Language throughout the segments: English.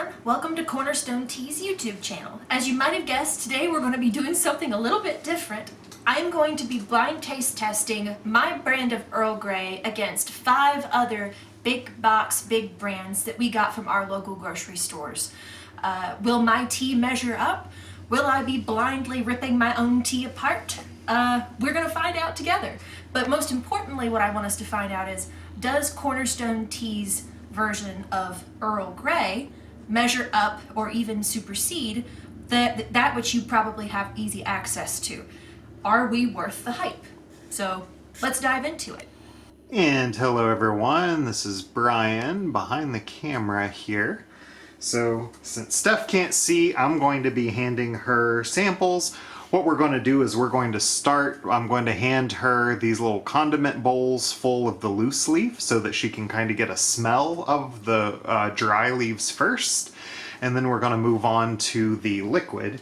everyone. Welcome to Cornerstone Tea's YouTube channel. As you might have guessed, today we're going to be doing something a little bit different. I'm going to be blind taste testing my brand of Earl Grey against 5 other big box, big brands that we got from our local grocery stores. Will my tea measure up? Will I be blindly ripping my own tea apart? We're going to find out together. But most importantly, what I want us to find out is, does Cornerstone Tea's version of Earl Grey measure up or even supersede that which you probably have easy access to? Are we worth the hype? So let's dive into it. And hello everyone, this is Brian behind the camera here. So since Steph can't see, I'm going to be handing her samples. What we're going to do is I'm going to hand her these little condiment bowls full of the loose leaf so that she can kind of get a smell of the dry leaves first. And then we're going to move on to the liquid.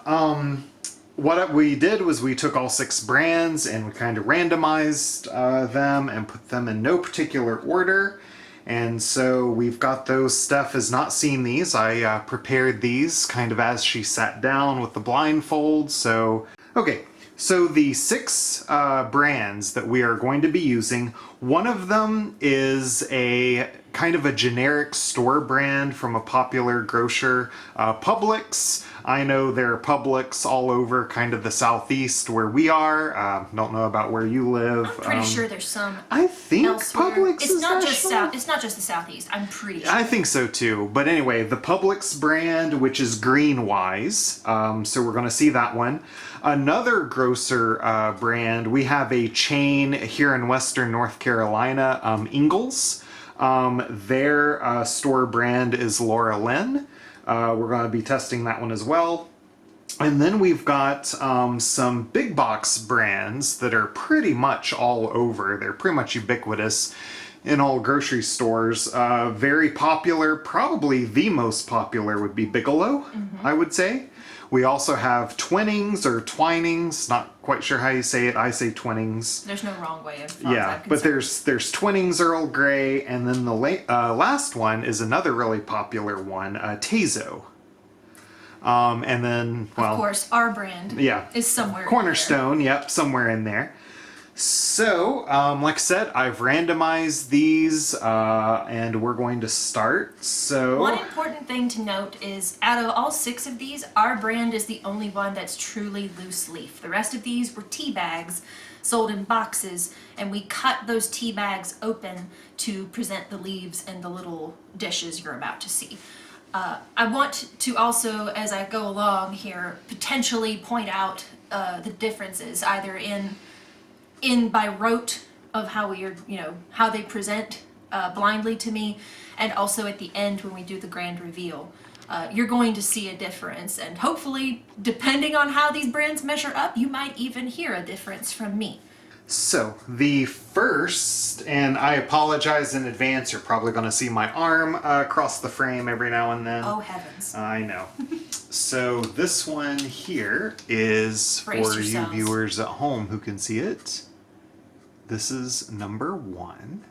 What we did was we took all 6 brands and we kind of randomized them and put them in no particular order. And so we've got those. Steph has not seen these. I prepared these kind of as she sat down with the blindfold. So, okay. So the 6 brands that we are going to be using, one of them is a kind of a generic store brand from a popular grocer, Publix. I know there are Publix all over kind of the southeast where we are. Don't know about where you live. I'm pretty sure there's some. I think elsewhere. Publix It's is not national. It's not just the southeast. I'm pretty sure. I think so too. But anyway, the Publix brand, which is Green Wise. So we're going to see that one. Another grocer brand, we have a chain here in Western North Carolina, Ingles. Their store brand is Laura Lynn. We're going to be testing that one as well. And then we've got some big box brands that are pretty much all over. They're pretty much ubiquitous in all grocery stores. Very popular, probably the most popular would be Bigelow, I would say. We also have Twinings or Twinings, not quite sure how you say it. I say Twinings. There's no wrong way of Yeah, but there's Twinings Earl Grey, and then the last one is another really popular one, Tazo. And then, well, of course, our brand is somewhere Cornerstone, yep, somewhere in there. So, like I said, I've randomized these, and we're going to start. So, one important thing to note is, out of all 6 of these, our brand is the only one that's truly loose leaf. The rest of these were tea bags sold in boxes, and we cut those tea bags open to present the leaves in the little dishes you're about to see. I want to also, as I go along here, potentially point out the differences, either in by rote of how we are, how they present blindly to me, and also at the end when we do the grand reveal. You're going to see a difference, and hopefully, depending on how these brands measure up, you might even hear a difference from me. So, the first, and I apologize in advance, you're probably going to see my arm across the frame every now and then. Oh, heavens. I know. So, this one here is for you viewers at home who can see it. This is number 1.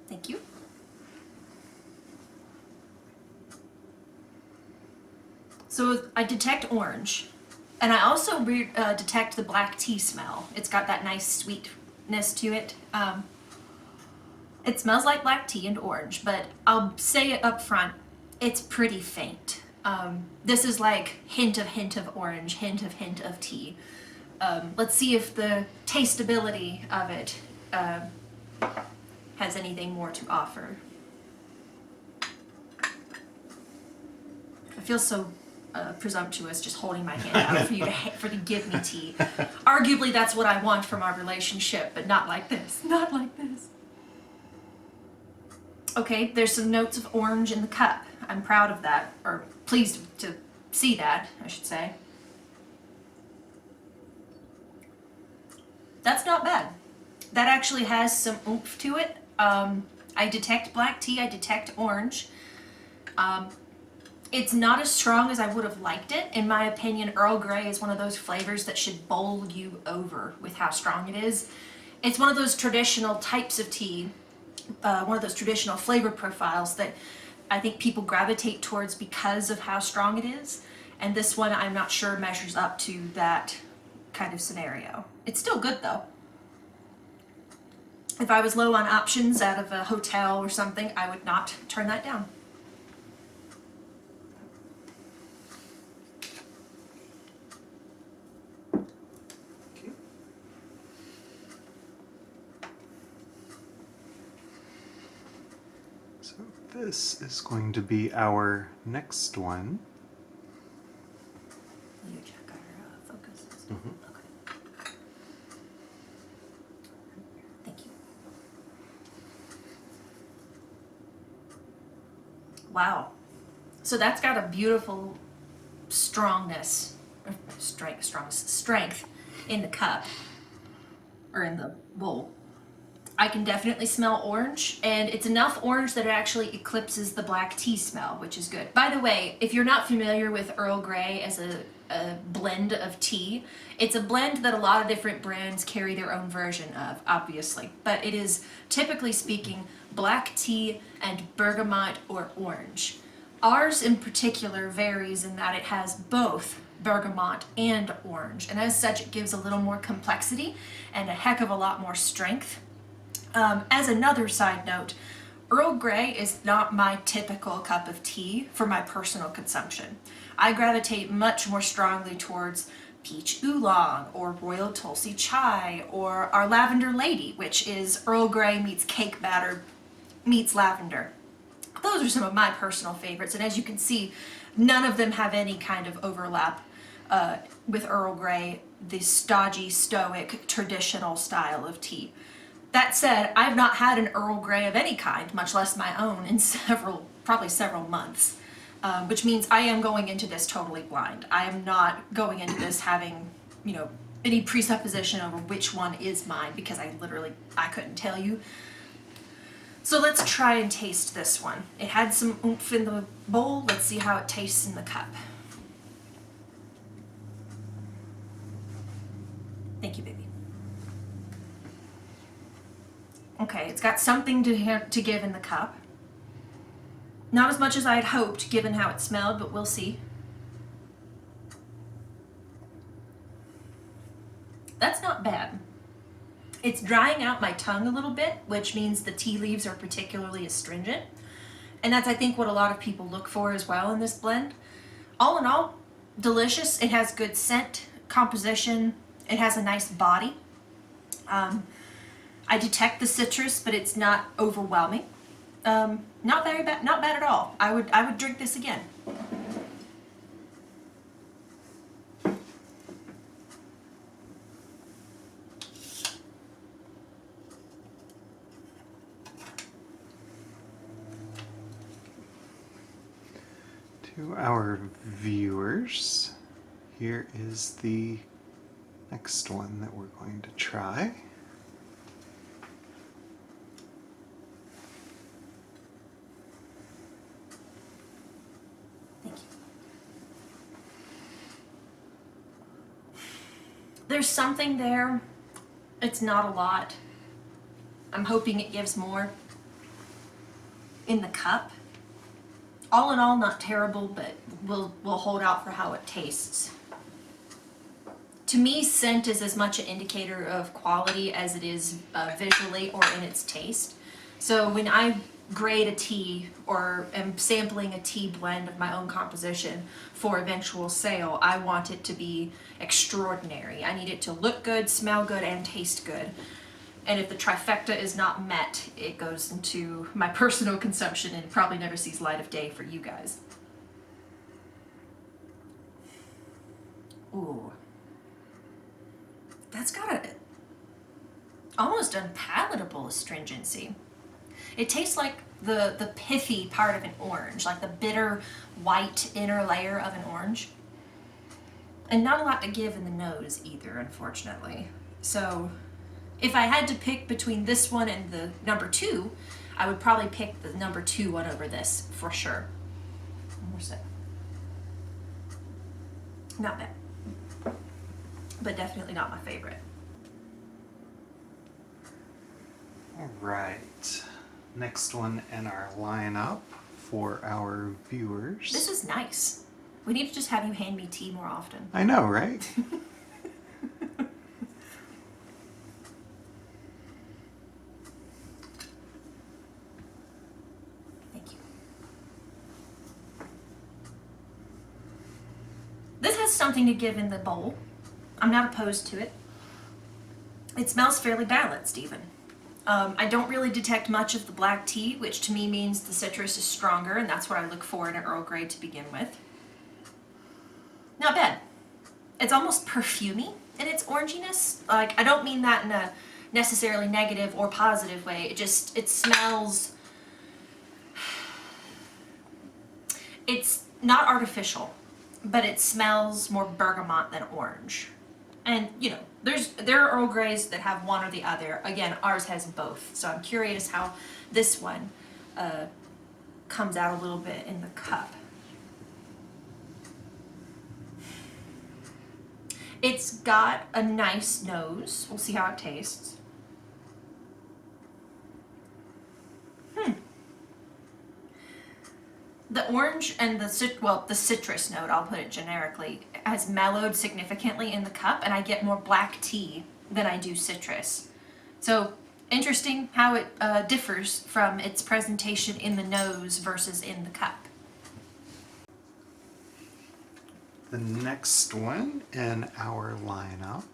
Thank you. So I detect orange, and I also detect the black tea smell. It's got that nice sweetness to it. It smells like black tea and orange, but I'll say it up front, it's pretty faint. This is like hint of orange, hint of tea. Let's see if the tasteability of it has anything more to offer. I feel so presumptuous just holding my hand out for you to give me tea. Arguably that's what I want from our relationship, but not like this. Not like this. Okay, there's some notes of orange in the cup. I'm proud of that, or pleased to see that, I should say. That's not bad. That actually has some oomph to it. I detect black tea, I detect orange. It's not as strong as I would have liked it. In my opinion, Earl Grey is one of those flavors that should bowl you over with how strong it is. It's one of those traditional types of tea, one of those traditional flavor profiles that I think people gravitate towards because of how strong it is. And this one, I'm not sure measures up to that kind of scenario. It's still good though. If I was low on options out of a hotel or something, I would not turn that down. So this is going to be our next one. Will you check our focuses? Mm-hmm. Okay. Thank you. Wow. So that's got a beautiful strongness, strength in the cup, or in the bowl. I can definitely smell orange, and it's enough orange that it actually eclipses the black tea smell, which is good. By the way, if you're not familiar with Earl Grey as a blend of tea, it's a blend that a lot of different brands carry their own version of, obviously. But it is, typically speaking, black tea and bergamot or orange. Ours in particular varies in that it has both bergamot and orange, and as such it gives a little more complexity and a heck of a lot more strength. As another side note, Earl Grey is not my typical cup of tea for my personal consumption. I gravitate much more strongly towards peach oolong or royal tulsi chai or our lavender lady, which is Earl Grey meets cake batter meets lavender. Those are some of my personal favorites, and as you can see, none of them have any kind of overlap with Earl Grey, the stodgy, stoic, traditional style of tea. That said, I've not had an Earl Grey of any kind, much less my own, in probably several months, which means I am going into this totally blind. I am not going into this having, any presupposition over which one is mine, because I couldn't tell you. So let's try and taste this one. It had some oomph in the bowl. Let's see how it tastes in the cup. Thank you, baby. Okay, it's got something to give in the cup. Not as much as I had hoped, given how it smelled, but we'll see. That's not bad. It's drying out my tongue a little bit, which means the tea leaves are particularly astringent. And that's, I think, what a lot of people look for as well in this blend. All in all, delicious. It has good scent, composition. It has a nice body. I detect the citrus, but it's not overwhelming. Not very bad, not bad at all. I would drink this again. To our viewers, here is the next one that we're going to try. Thank you. There's something there. It's not a lot. I'm hoping it gives more in the cup. All in all, not terrible, but we'll hold out for how it tastes. To me, scent is as much an indicator of quality as it is visually or in its taste. So when I grade a tea or am sampling a tea blend of my own composition for eventual sale, I want it to be extraordinary. I need it to look good, smell good, and taste good. And if the trifecta is not met, it goes into my personal consumption and probably never sees light of day for you guys. Ooh. That's got a almost unpalatable astringency. It tastes like the pithy part of an orange, like the bitter white inner layer of an orange. And not a lot to give in the nose either, unfortunately. So if I had to pick between this one and the number 2, I would probably pick the number 2 one over this, for sure. One more sip. Not bad. But definitely not my favorite. All right. Next one in our lineup for our viewers. This is nice. We need to just have you hand me tea more often. I know, right? Thank you. This has something to give in the bowl. I'm not opposed to it. It smells fairly balanced, even. I don't really detect much of the black tea, which to me means the citrus is stronger, and that's what I look for in an Earl Grey to begin with. Not bad. It's almost perfumey in its oranginess. Like, I don't mean that in a necessarily negative or positive way. It smells... It's not artificial, but it smells more bergamot than orange. And, you know, there are Earl Greys that have one or the other. Again, ours has both. So I'm curious how this one comes out a little bit in the cup. It's got a nice nose. We'll see how it tastes. The orange and the citrus note, I'll put it generically, has mellowed significantly in the cup, and I get more black tea than I do citrus. So interesting how it differs from its presentation in the nose versus in the cup. The next one in our lineup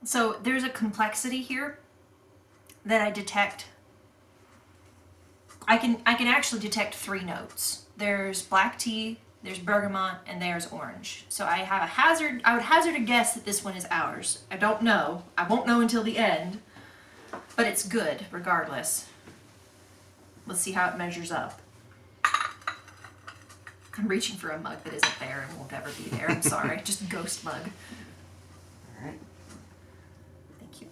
So there's a complexity here that I detect. I can actually detect 3 notes. There's black tea, there's bergamot, and there's orange. So I would hazard a guess that this one is ours. I don't know. I won't know until the end, but it's good regardless. Let's see how it measures up. I'm reaching for a mug that isn't there and won't ever be there. I'm sorry. Just a ghost mug. All right. Thank you.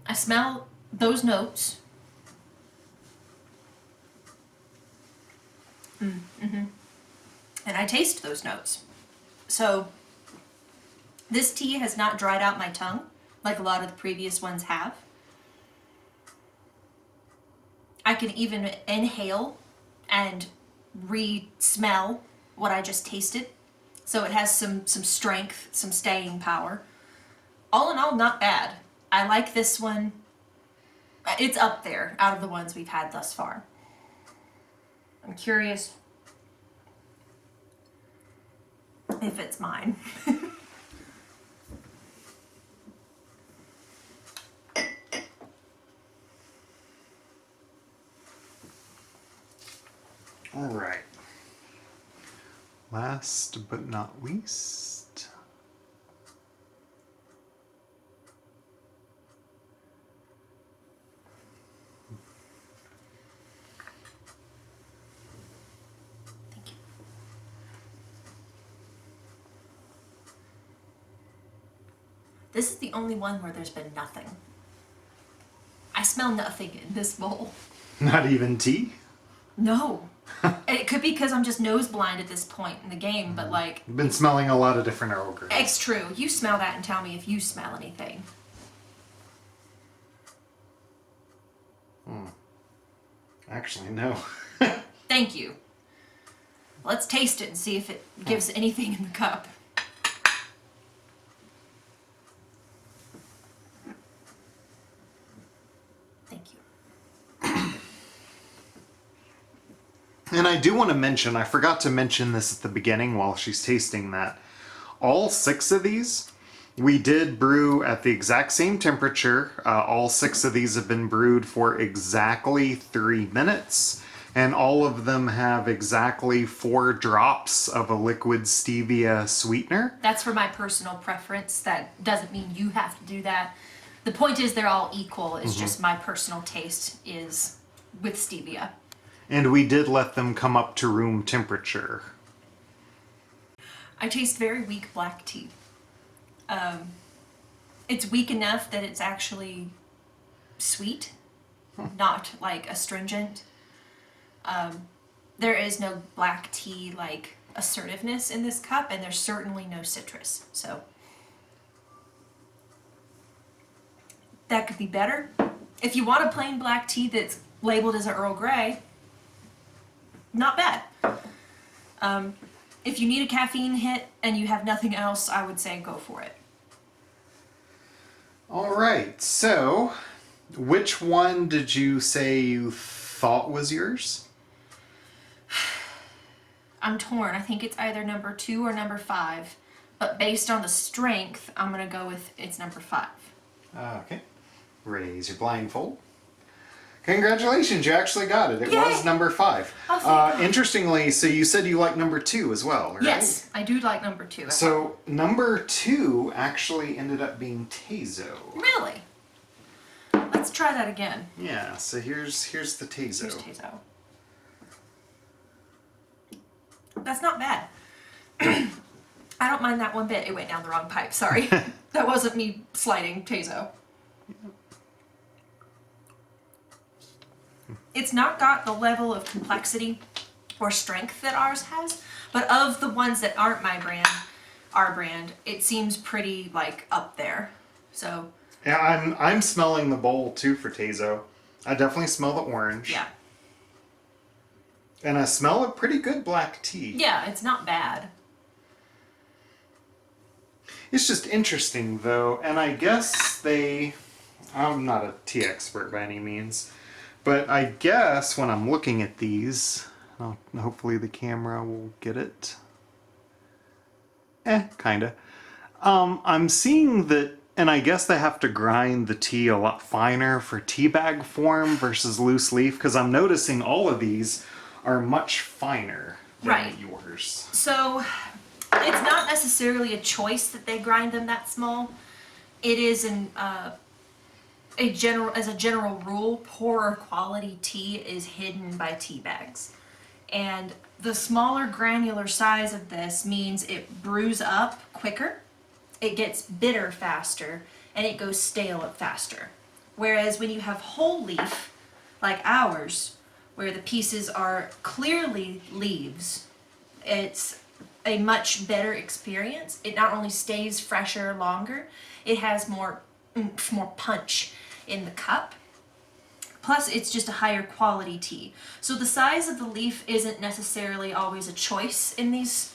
I smell those notes. And I taste those notes. So this tea has not dried out my tongue like a lot of the previous ones have. I can even inhale and re-smell what I just tasted. So it has some strength, some staying power. All in all, not bad. I like this one. It's up there out of the ones we've had thus far. I'm curious if it's mine. All right. Last but not least, Thank you. This is the only one where there's been nothing. I smell nothing in this bowl. not even tea? No. It could be because I'm just nose blind at this point in the game, but like... I've been smelling a lot of different Earl Greys. It's true. You smell that and tell me if you smell anything. Actually, no. Thank you. Let's taste it and see if it gives anything in the cup. Thank you. And I do want to mention, I forgot to mention this at the beginning while she's tasting that. All 6 of these, we did brew at the exact same temperature. All 6 of these have been brewed for exactly 3 minutes. And all of them have exactly 4 drops of a liquid stevia sweetener. That's for my personal preference. That doesn't mean you have to do that. The point is they're all equal. It's just my personal taste is with stevia. And we did let them come up to room temperature. I taste very weak black tea. It's weak enough that it's actually sweet, not like astringent. There is no black tea like assertiveness in this cup, and there's certainly no citrus. So that could be better. If you want a plain black tea that's labeled as an Earl Grey, not bad. If you need a caffeine hit and you have nothing else, I would say go for it. All right, so which one did you say you thought was yours? I'm torn. I think it's either number 2 or number 5. But based on the strength, I'm going to go with it's number 5. Okay. Raise your blindfold. Congratulations, you actually got it. It Yay! was number 5. Oh, thank God. Interestingly, so you said you like number 2 as well, right? Yes, I do like number 2. So number 2 actually ended up being Tezo. Really? Let's try that again. Yeah, so here's the Tezo. Here's Tezo. That's not bad. I don't mind that one bit. It went down the wrong pipe. Sorry. That wasn't me sliding Tezo. It's not got the level of complexity or strength that ours has, but of the ones that aren't my brand, our brand, it seems pretty like up there. So Yeah, I'm smelling the bowl too for Tezo. I definitely smell the orange. yeah. And I smell a pretty good black tea. Yeah, it's not bad. It's just interesting though, and I guess I'm not a tea expert by any means, but I guess when I'm looking at these, hopefully the camera will get it. Kinda. I'm seeing that, and I guess they have to grind the tea a lot finer for tea bag form versus loose leaf, because I'm noticing all of these are much finer than Right. yours. So it's not necessarily a choice that they grind them that small. It is as a general rule, poorer quality tea is hidden by tea bags. And the smaller granular size of this means it brews up quicker, it gets bitter faster, and it goes stale up faster. Whereas when you have whole leaf, like ours, where the pieces are clearly leaves, it's a much better experience. It not only stays fresher longer, it has more oomph, more punch in the cup. Plus, it's just a higher quality tea. So the size of the leaf isn't necessarily always a choice in these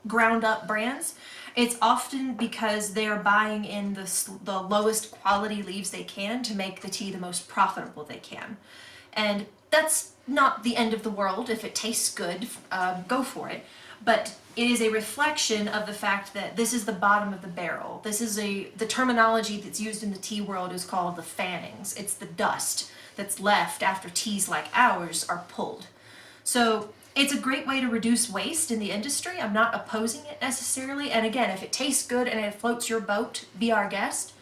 ground up brands. It's often because they're buying in the lowest quality leaves they can to make the tea the most profitable they can. And that's not the end of the world. If it tastes good, go for it. But it is a reflection of the fact that this is the bottom of the barrel. This is the terminology that's used in the tea world is called the fannings. It's the dust that's left after teas like ours are pulled. So it's a great way to reduce waste in the industry. I'm not opposing it necessarily. And again, if it tastes good and it floats your boat, be our guest.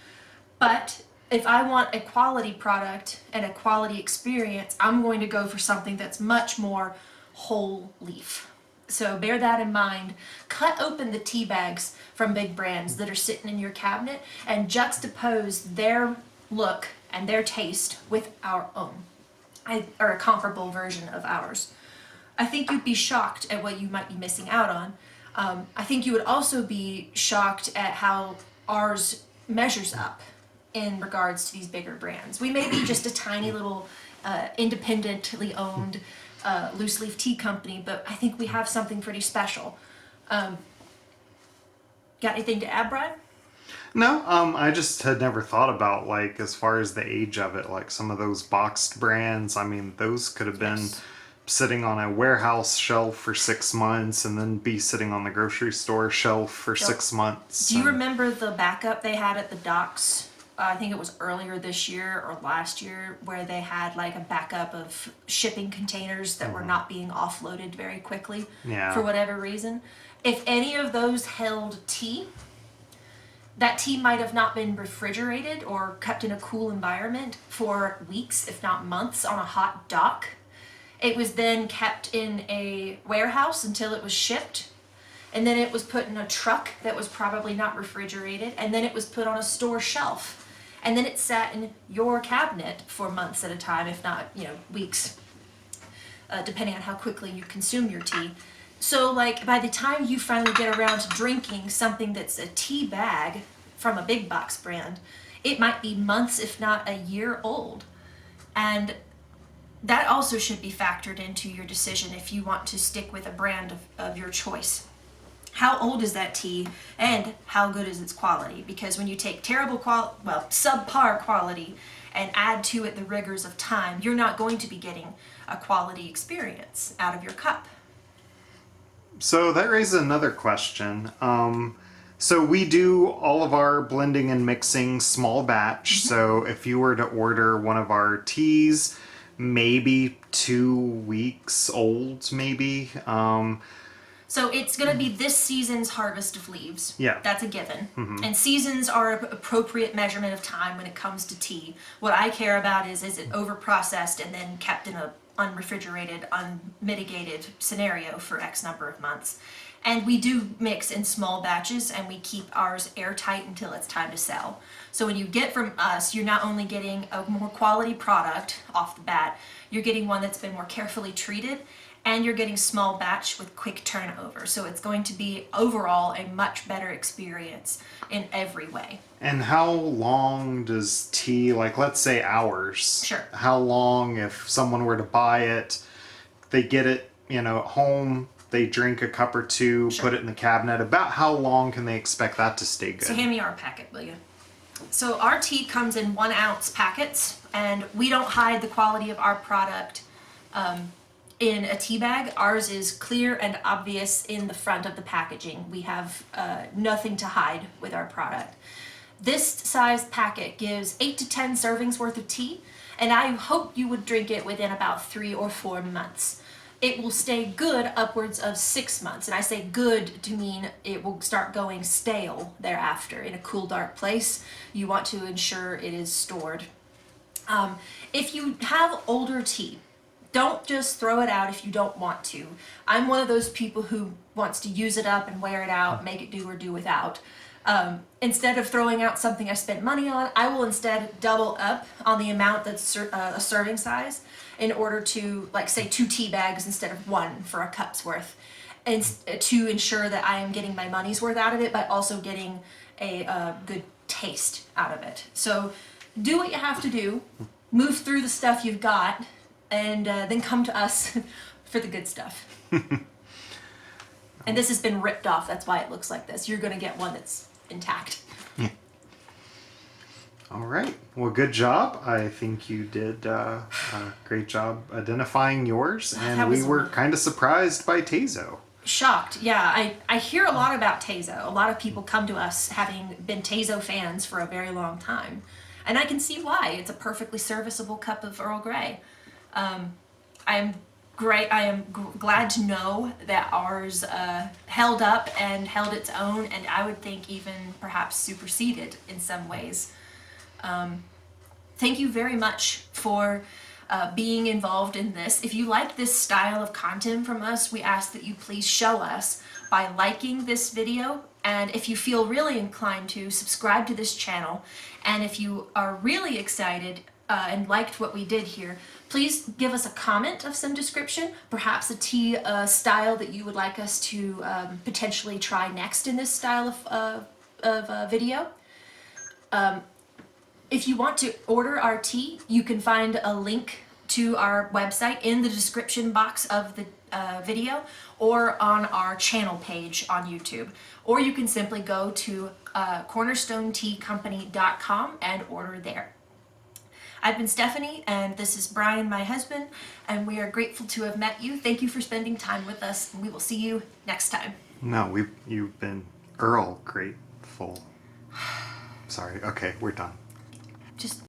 But if I want a quality product and a quality experience, I'm going to go for something that's much more whole leaf. So bear that in mind. Cut open the tea bags from big brands that are sitting in your cabinet and juxtapose their look and their taste with our own, or a comparable version of ours. I think you'd be shocked at what you might be missing out on. I think you would also be shocked at how ours measures up in regards to these bigger brands. We may be just a tiny little independently owned loose leaf tea company, but I think we have something pretty special. Got anything to add, Brian? No, I just had never thought about, like, as far as the age of it, like some of those boxed brands, I mean, those could have been sitting on a warehouse shelf for 6 months and then be sitting on the grocery store shelf for 6 months. Do you remember the backup they had at the docks? I think it was earlier this year or last year, where they had like a backup of shipping containers that were not being offloaded very quickly for whatever reason. If any of those held tea, that tea might have not been refrigerated or kept in a cool environment for weeks, if not months, on a hot dock. It was then kept in a warehouse until it was shipped, and then it was put in a truck that was probably not refrigerated, and then it was put on a store shelf, and then it sat in your cabinet for months at a time, if not, weeks, depending on how quickly you consume your tea. So, like, by the time you finally get around to drinking something that's a tea bag from a big box brand, it might be months, if not a year old. And that also should be factored into your decision if you want to stick with a brand of your choice. How old is that tea, and how good is its quality? Because when you take subpar quality and add to it the rigors of time, you're not going to be getting a quality experience out of your cup. So that raises another question. So we do all of our blending and mixing small batch. So if you were to order one of our teas, maybe 2 weeks old, maybe. So it's going to be this season's harvest of leaves. Yeah. That's a given. And seasons are an appropriate measurement of time when it comes to tea. What I care about is it over-processed and then kept in a unrefrigerated, unmitigated scenario for X number of months. And we do mix in small batches, and we keep ours airtight until it's time to sell. So when you get from us, you're not only getting a more quality product off the bat, you're getting one that's been more carefully treated, and you're getting small batch with quick turnover. So it's going to be overall a much better experience in every way. And how long does tea, like let's say hours? Sure. How long, if someone were to buy it, they get it, at home, they drink a cup or two, Sure. put it in the cabinet, about how long can they expect that to stay good? So hand me our packet, will you? So our tea comes in 1 ounce packets, and we don't hide the quality of our product in a tea bag. Ours is clear and obvious in the front of the packaging. We have nothing to hide with our product. This size packet gives 8 to 10 servings worth of tea, and I hope you would drink it within about 3 or 4 months. It will stay good upwards of 6 months, and I say good to mean it will start going stale thereafter. In a cool, dark place, you want to ensure it is stored. If you have older tea, don't just throw it out if you don't want to. I'm one of those people who wants to use it up and wear it out, make it do or do without. Instead of throwing out something I spent money on, I will instead double up on the amount that's a serving size in order to, like, say 2 tea bags instead of 1 for a cup's worth, and to ensure that I am getting my money's worth out of it, but also getting a good taste out of it. So do what you have to do, move through the stuff you've got, and then come to us for the good stuff. And this has been ripped off, that's why it looks like this. You're going to get one that's intact. All right. Well, good job. I think you did a great job identifying yours, and we were kind of surprised by Tezo. Shocked, yeah. I hear a lot about Tezo. A lot of people come to us having been Tezo fans for a very long time. And I can see why. It's a perfectly serviceable cup of Earl Grey. I am glad to know that ours held up and held its own, and I would think even perhaps superseded in some ways. Thank you very much for being involved in this. If you like this style of content from us, we ask that you please show us by liking this video, and if you feel really inclined to, subscribe to this channel. And if you are really excited and liked what we did here, please give us a comment of some description, perhaps a tea style that you would like us to potentially try next in this style of video. If you want to order our tea, you can find a link to our website in the description box of the video, or on our channel page on YouTube. Or you can simply go to cornerstoneteacompany.com and order there. I've been Stephanie, and this is Brian, my husband, and we are grateful to have met you. Thank you for spending time with us, and we will see you next time. No, you've been Earl Grateful. Sorry. Okay, we're done. Just